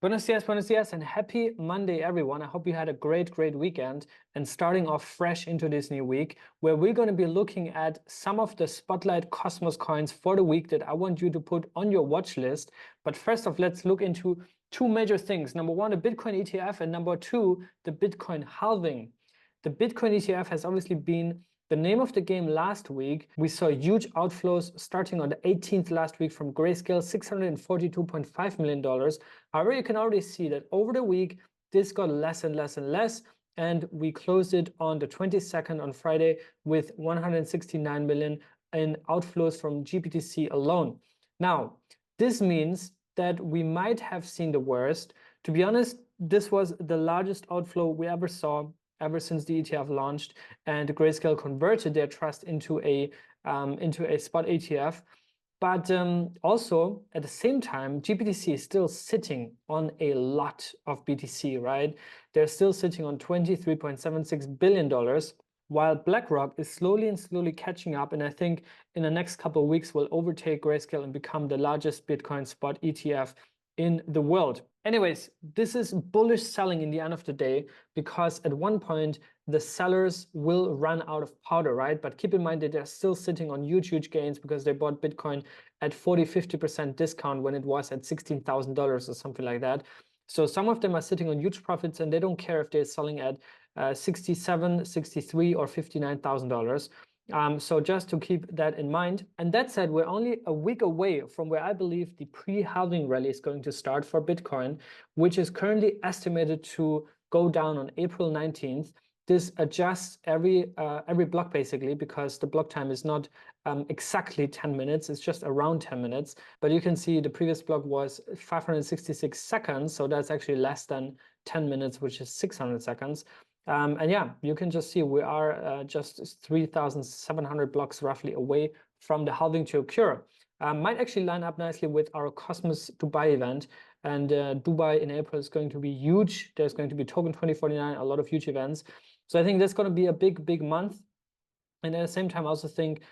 Buenos dias, and happy Monday, everyone. I hope you had a great weekend and starting off fresh into this new week, where we're going to be looking at some of the spotlight Cosmos coins for the week that I want you to put on your watch list. But first off, let's look into two major things. Number one, the Bitcoin ETF, and number two, the Bitcoin halving. The Bitcoin ETF has obviously been the name of the game last week. We saw huge outflows starting on the 18th last week from Grayscale, $642.5 million. However, you can already see that over the week, this got less and less and less. And we closed it on the 22nd on Friday with 169 million in outflows from GBTC alone. Now, this means that we might have seen the worst. To be honest, this was the largest outflow we ever saw ever since the ETF launched, and Grayscale converted their trust into a spot ETF. But also at the same time, GBTC is still sitting on a lot of BTC, right? They're still sitting on $23.76 billion, while BlackRock is slowly catching up. And I think in the next couple of weeks will overtake Grayscale and become the largest Bitcoin spot ETF in the world. Anyways, this is bullish selling in the end of the day, because at one point the sellers will run out of powder, right? But keep in mind that they're still sitting on huge gains because they bought Bitcoin at 40–50% discount when it was at $16,000 or something like that. So some of them are sitting on huge profits, and they don't care if they're selling at $67, $63, or $59,000. So just to keep that in mind. And that said, we're only a week away from where I believe the pre-halving rally is going to start for Bitcoin, which is currently estimated to go down on April 19th. This adjusts every block basically, because the block time is not exactly 10 minutes, it's just around 10 minutes. But you can see the previous block was 566 seconds, so that's actually less than 10 minutes, which is 600 seconds. And yeah, you can just see we are just 3,700 blocks roughly away from the halving to occur. Might actually line up nicely with our Cosmos Dubai event. And Dubai in April is going to be huge. There's going to be Token 2049, a lot of huge events. So I think that's going to be a big month. And at the same time, I also think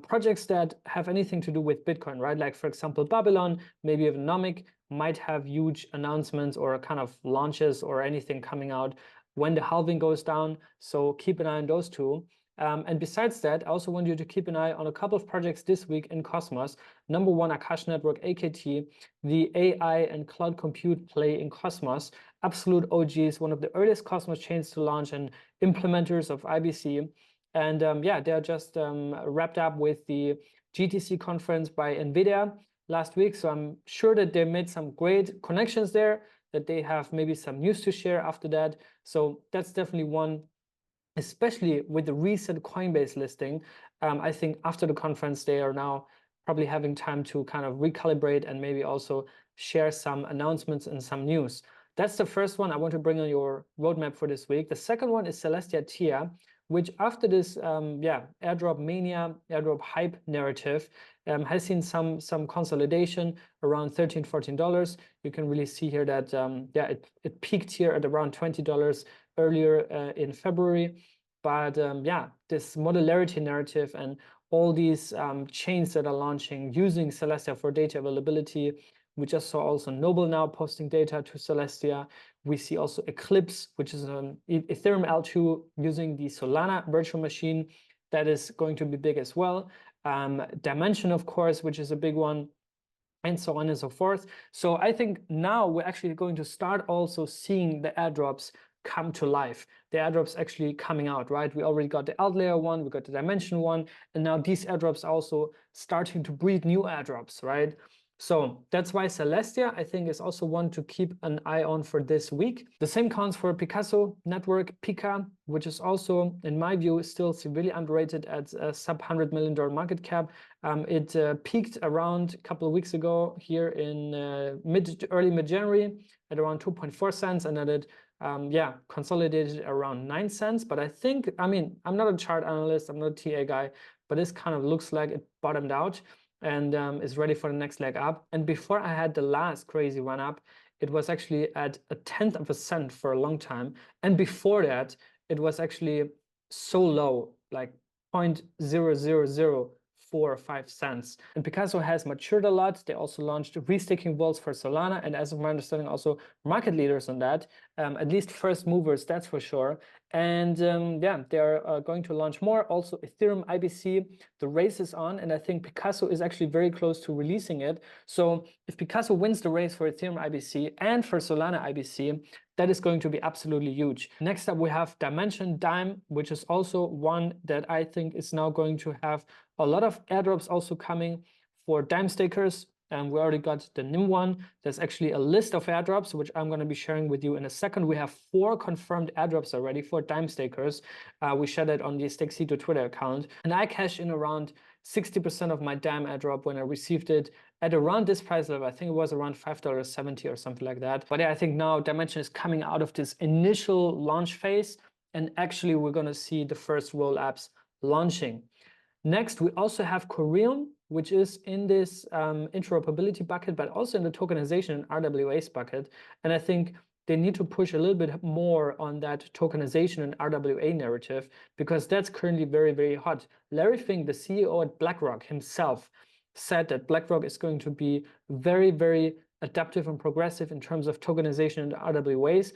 projects that have anything to do with Bitcoin, right? Like, for example, Babylon, maybe Onomy, might have huge announcements or kind of launches or anything coming out when the halving goes down. So keep an eye on those two. And besides that, I also want you to keep an eye on a couple of projects this week in Cosmos. Number one, Akash Network, AKT, the AI and cloud compute play in Cosmos. Absolute OGs, one of the earliest Cosmos chains to launch and implementers of IBC. And yeah, they're just wrapped up with the GTC conference by NVIDIA last week. So I'm sure that they made some great connections there, that they have maybe some news to share after that. So that's definitely one, especially with the recent Coinbase listing. I think after the conference, they are now probably having time to kind of recalibrate and maybe also share some announcements and some news. That's the first one I want to bring on your roadmap for this week. The second one is Celestia TIA, which after this airdrop mania, airdrop hype narrative, has seen some consolidation around $13–14. You can really see here that it peaked here at around $20 earlier in February. But this modularity narrative and all these chains that are launching using Celestia for data availability. We just saw also Noble now posting data to Celestia. We see also Eclipse, which is an Ethereum L2 using the Solana virtual machine. That is going to be big as well. Dymension, of course, which is a big one, and so on and so forth. So I think now we're actually going to start also seeing the airdrops come to life. The airdrops actually coming out, right? We already got the alt layer one, we got the Dymension one, and now these airdrops are also starting to breed new airdrops, right? So that's why Celestia, I think, is also one to keep an eye on for this week. The same counts for Picasso Network, PICA, which is also, in my view, still severely underrated at a sub-$100 million market cap. It peaked around a couple of weeks ago here in early mid-January at around 2.4 cents, and then it consolidated around 9 cents. But I think, I mean, I'm not a chart analyst, I'm not a TA guy, but this kind of looks like it bottomed out and is ready for the next leg up. And before I had the last crazy run up, it was actually at 1/10 of a cent for a long time. And before that, it was actually so low, like 4 or 5 cents. And Picasso has matured a lot. They also launched restaking vaults for Solana, and as of my understanding, also market leaders on that, at least first movers, that's for sure. And yeah, they're going to launch more. Also, Ethereum IBC, the race is on, and I think Picasso is actually very close to releasing it. So if Picasso wins the race for Ethereum IBC and for Solana IBC, that is going to be absolutely huge. Next up, we have Dymension DYM, which is also one that I think is now going to have a lot of airdrops also coming for DYM stakers. And we already got the NIM one. There's actually a list of airdrops, which I'm going to be sharing with you in a second. We have 4 confirmed airdrops already for DYM stakers. We shared it on the Stakecito Twitter account. And I cashed in around 60% of my DYM airdrop when I received it at around this price level. I think it was around $5.70 or something like that. But yeah, I think now Dymension is coming out of this initial launch phase. And actually, we're going to see the first roll apps launching. Next, we also have Coreum, which is in this interoperability bucket, but also in the tokenization and RWAs bucket. And I think they need to push a little bit more on that tokenization and RWA narrative, because that's currently very, very hot. Larry Fink, the CEO at BlackRock himself, said that BlackRock is going to be very, very adaptive and progressive in terms of tokenization and RWAs.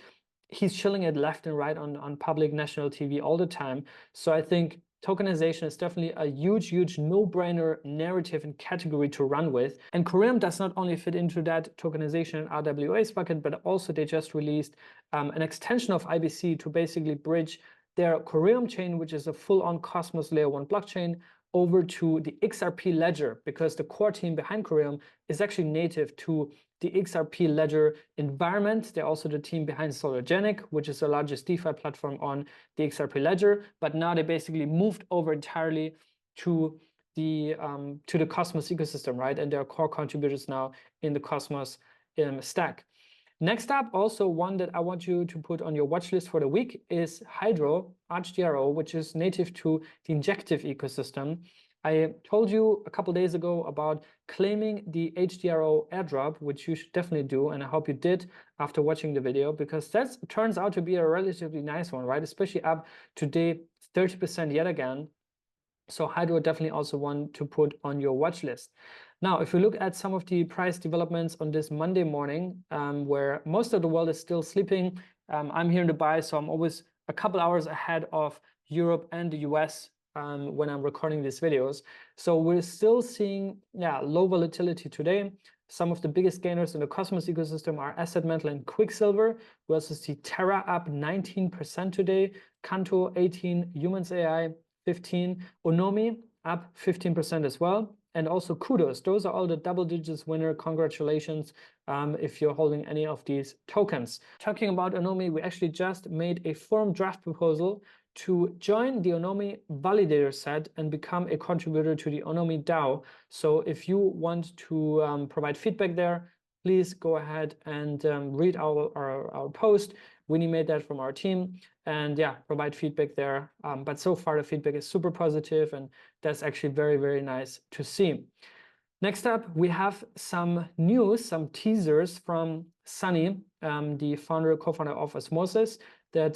He's chilling it left and right on public national TV all the time. So I think tokenization is definitely a huge, huge no-brainer narrative and category to run with. And Coreum does not only fit into that tokenization and RWAs bucket, but also they just released an extension of IBC to basically bridge their Coreum chain, which is a full-on Cosmos Layer 1 blockchain, over to the XRP ledger, because the core team behind Coreum is actually native to the XRP ledger environment. They're also the team behind Solargenic, which is the largest DeFi platform on the XRP ledger. But now they basically moved over entirely to the Cosmos ecosystem, right? And they're core contributors now in the Cosmos stack. Next up, also one that I want you to put on your watch list for the week is HDRO, which is native to the injective ecosystem. I told you a couple days ago about claiming the HDRO airdrop, which you should definitely do, and I hope you did after watching the video, because that turns out to be a relatively nice one, right? Especially up today, 30% yet again. So Hydro definitely also one to put on your watch list. Now, if we look at some of the price developments on this Monday morning, where most of the world is still sleeping, I'm here in Dubai, so I'm always a couple hours ahead of Europe and the US when I'm recording these videos. So we're still seeing low volatility today. Some of the biggest gainers in the Cosmos ecosystem are Asset Mantle and Quicksilver. We also see Terra up 19% today, Kanto 18, Humans AI 15, Onomy up 15% as well. And also Kudos. Those are all the double digits winner. Congratulations if you're holding any of these tokens. Talking about Onomy, we actually just made a forum draft proposal to join the Onomy validator set and become a contributor to the Onomy DAO. So if you want to provide feedback there, please go ahead and read our post. Winnie made that from our team, and yeah, provide feedback there. But so far the feedback is super positive, and that's actually very, very nice to see. Next up, we have some news, some teasers from Sunny, the co-founder of Osmosis, that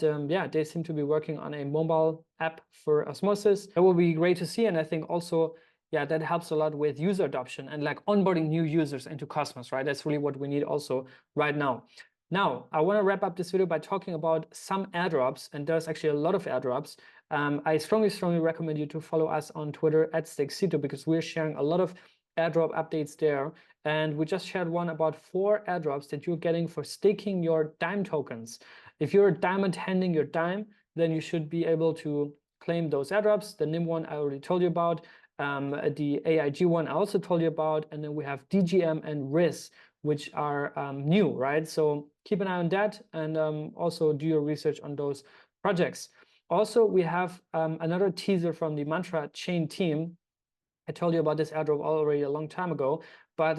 they seem to be working on a mobile app for Osmosis. That will be great to see, and I think also that helps a lot with user adoption and like onboarding new users into Cosmos, right? That's really what we need also right now. Now, I want to wrap up this video by talking about some airdrops, and there's actually a lot of airdrops. I strongly recommend you to follow us on Twitter at Stakecito, because we're sharing a lot of airdrop updates there. And we just shared one about 4 airdrops that you're getting for staking your DYM tokens. If you're a diamond handing your DYM, then you should be able to claim those airdrops. The NIM one I already told you about. The AIG one I also told you about. And then we have DGM and RIS, which are new, right? So keep an eye on that, and also do your research on those projects. Also, we have another teaser from the Mantra Chain team. I told you about this airdrop already a long time ago, but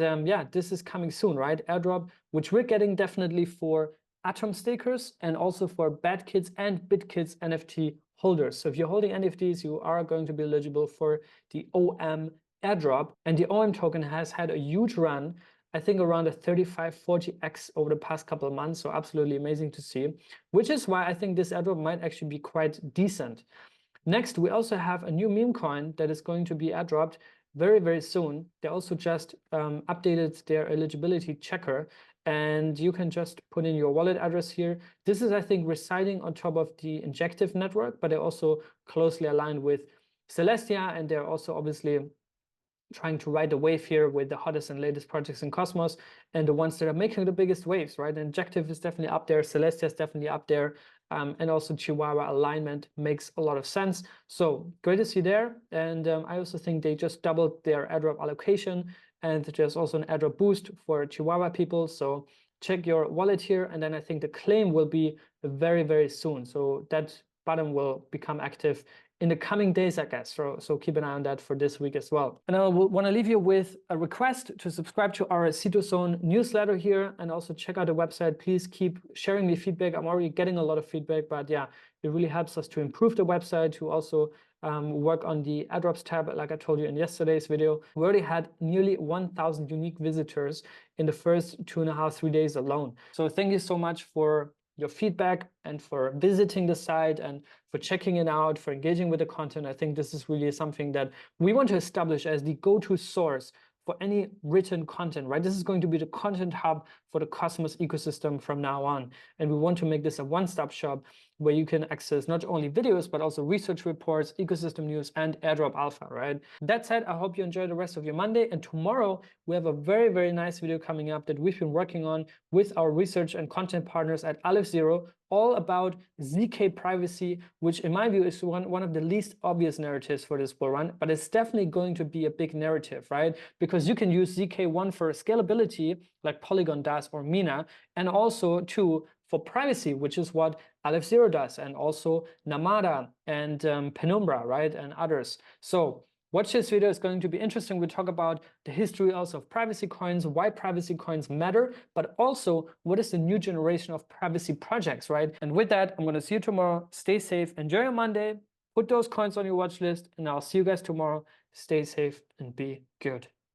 this is coming soon, right? Airdrop, which we're getting definitely for Atom stakers and also for Bad Kids and BitKids NFT holders. So if you're holding NFTs, you are going to be eligible for the OM airdrop, and the OM token has had a huge run. I think around a 35-40x over the past couple of months, so absolutely amazing to see, which is why I think this airdrop might actually be quite decent. Next, we also have a new meme coin that is going to be airdropped. very, very soon. They also just updated their eligibility checker, and you can just put in your wallet address here. This is, I think, residing on top of the Injective network, but they're also closely aligned with Celestia, and they're also obviously trying to ride the wave here with the hottest and latest projects in Cosmos and the ones that are making the biggest waves, right? Injective is definitely up there, Celestia is definitely up there, and also Chihuahua alignment makes a lot of sense. So great to see there. And I also think they just doubled their airdrop allocation, and there's also an airdrop boost for Chihuahua people. So check your wallet here, and then I think the claim will be very, very soon. So that button will become active in the coming days, I guess. So keep an eye on that for this week as well. And I want to leave you with a request to subscribe to our Cito Zone newsletter here, and also check out the website. Please keep sharing me feedback. I'm already getting a lot of feedback, but yeah, it really helps us to improve the website, to also work on the airdrops tab, like I told you in yesterday's video. We already had nearly 1,000 unique visitors in the first 2.5, 3 days alone. So thank you so much for your feedback and for visiting the site and for checking it out, for engaging with the content. I think this is really something that we want to establish as the go-to source for any written content, right? This is going to be the content hub for the Cosmos ecosystem from now on. And we want to make this a one-stop shop where you can access not only videos, but also research reports, ecosystem news, and airdrop alpha, right? That said, I hope you enjoy the rest of your Monday. And tomorrow, we have a very, very nice video coming up that we've been working on with our research and content partners at AlepZero, all about ZK privacy, which in my view is one of the least obvious narratives for this bull run, but it's definitely going to be a big narrative, right? Because you can use ZK1 for scalability, like Polygon does or Mina, and also 2 for privacy, which is what AlepZero does, and also Namada and Penumbra, right, and others. So watch this video, it's going to be interesting. We talk about the history also of privacy coins, why privacy coins matter, but also what is the new generation of privacy projects, right? And with that, I'm going to see you tomorrow. Stay safe, enjoy your Monday, put those coins on your watch list, and I'll see you guys tomorrow. Stay safe and be good.